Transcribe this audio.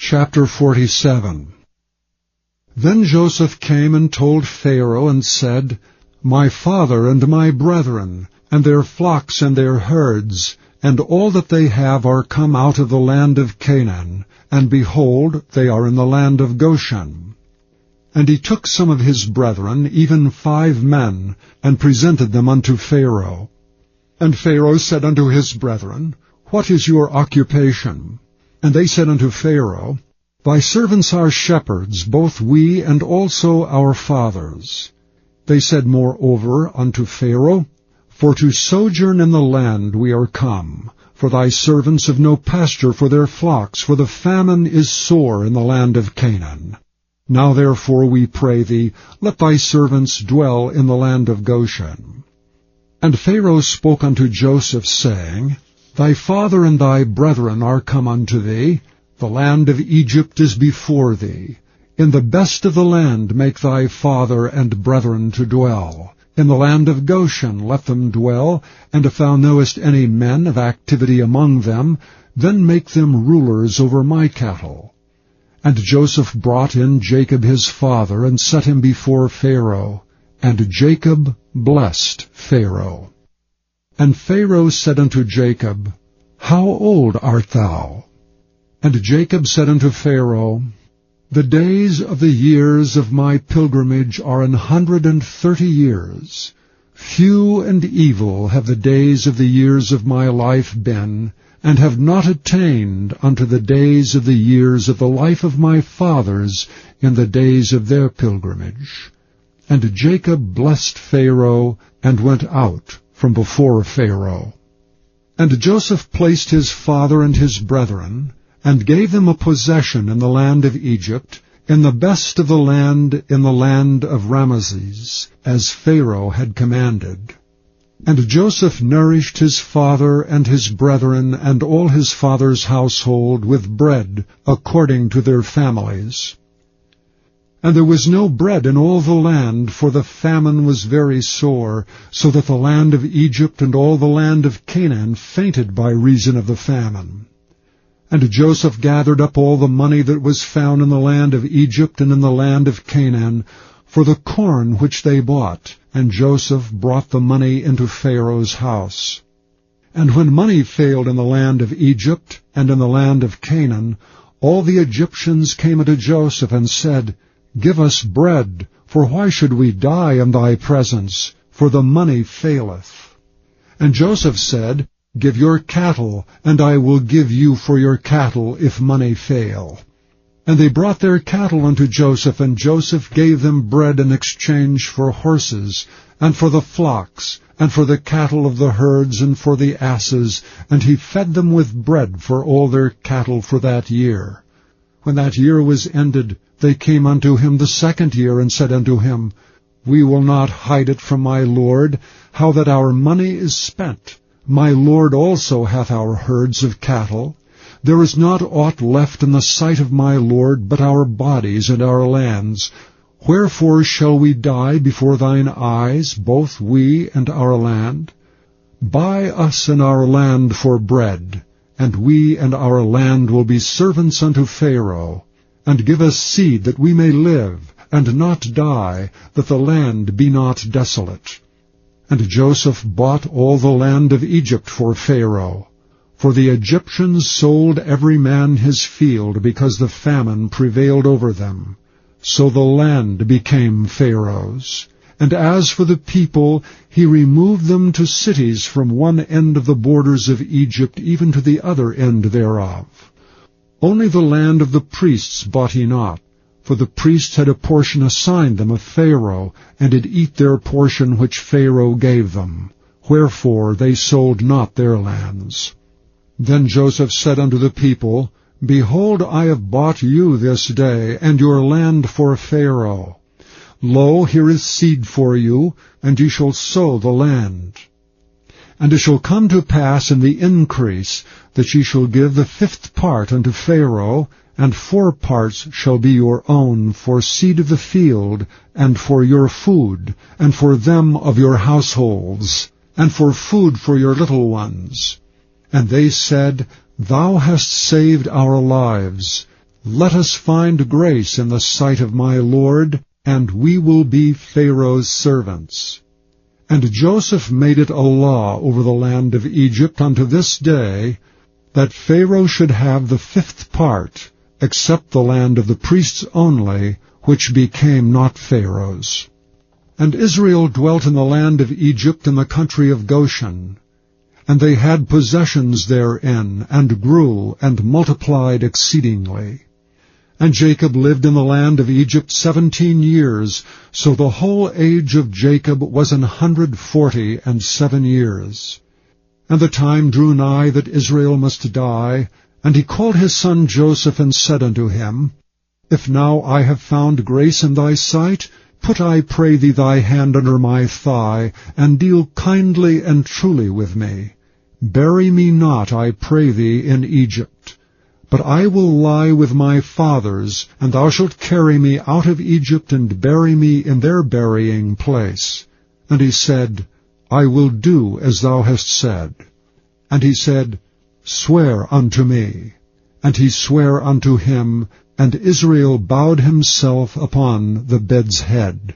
Chapter 47. Then Joseph came and told Pharaoh and said, My father and my brethren, and their flocks and their herds, and all that they have are come out of the land of Canaan, and behold, they are in the land of Goshen. And he took some of his brethren, even 5 men, and presented them unto Pharaoh. And Pharaoh said unto his brethren, What is your occupation? And they said unto Pharaoh, Thy servants are shepherds, both we and also our fathers. They said moreover unto Pharaoh, For to sojourn in the land we are come, for thy servants have no pasture for their flocks, for the famine is sore in the land of Canaan. Now therefore we pray thee, let thy servants dwell in the land of Goshen. And Pharaoh spoke unto Joseph, saying, Thy father and thy brethren are come unto thee, the land of Egypt is before thee. In the best of the land make thy father and brethren to dwell. In the land of Goshen let them dwell, and if thou knowest any men of activity among them, then make them rulers over my cattle. And Joseph brought in Jacob his father, and set him before Pharaoh. And Jacob blessed Pharaoh. And Pharaoh said unto Jacob, How old art thou? And Jacob said unto Pharaoh, The days of the years of my pilgrimage are 130 years. Few and evil have the days of the years of my life been, and have not attained unto the days of the years of the life of my fathers in the days of their pilgrimage. And Jacob blessed Pharaoh, and went out from before Pharaoh. And Joseph placed his father and his brethren, and gave them a possession in the land of Egypt, in the best of the land in the land of Ramesses, as Pharaoh had commanded. And Joseph nourished his father and his brethren and all his father's household with bread according to their families. And there was no bread in all the land, for the famine was very sore, so that the land of Egypt and all the land of Canaan fainted by reason of the famine. And Joseph gathered up all the money that was found in the land of Egypt and in the land of Canaan, for the corn which they bought, and Joseph brought the money into Pharaoh's house. And when money failed in the land of Egypt and in the land of Canaan, all the Egyptians came unto Joseph and said, Give us bread, for why should we die in thy presence? For the money faileth. And Joseph said, Give your cattle, and I will give you for your cattle, if money fail. And they brought their cattle unto Joseph, and Joseph gave them bread in exchange for horses, and for the flocks, and for the cattle of the herds, and for the asses, and he fed them with bread for all their cattle for that year. When that year was ended, they came unto him the 2nd year, and said unto him, We will not hide it from my lord, how that our money is spent. My lord also hath our herds of cattle. There is not aught left in the sight of my lord but our bodies and our lands. Wherefore shall we die before thine eyes, both we and our land? Buy us and our land for bread, and we and our land will be servants unto Pharaoh. And give us seed that we may live, and not die, that the land be not desolate. And Joseph bought all the land of Egypt for Pharaoh. For the Egyptians sold every man his field, because the famine prevailed over them. So the land became Pharaoh's. And as for the people, he removed them to cities from one end of the borders of Egypt even to the other end thereof. Only the land of the priests bought he not, for the priests had a portion assigned them of Pharaoh, and did eat their portion which Pharaoh gave them. Wherefore they sold not their lands. Then Joseph said unto the people, Behold, I have bought you this day, and your land for Pharaoh. Lo, here is seed for you, and ye shall sow the land. And it shall come to pass in the increase, that ye shall give the 5th part unto Pharaoh, and 4 parts shall be your own for seed of the field, and for your food, and for them of your households, and for food for your little ones. And they said, Thou hast saved our lives. Let us find grace in the sight of my Lord, and we will be Pharaoh's servants. And Joseph made it a law over the land of Egypt unto this day, that Pharaoh should have the 5th part, except the land of the priests only, which became not Pharaoh's. And Israel dwelt in the land of Egypt in the country of Goshen. And they had possessions therein, and grew, and multiplied exceedingly. And Jacob lived in the land of Egypt 17 years, so the whole age of Jacob was 147 years. And the time drew nigh that Israel must die, and he called his son Joseph, and said unto him, If now I have found grace in thy sight, put, I pray thee, thy hand under my thigh, and deal kindly and truly with me. Bury me not, I pray thee, in Egypt. But I will lie with my fathers, and thou shalt carry me out of Egypt, and bury me in their burying place. And he said, I will do as thou hast said. And he said, Swear unto me. And he sware unto him, and Israel bowed himself upon the bed's head.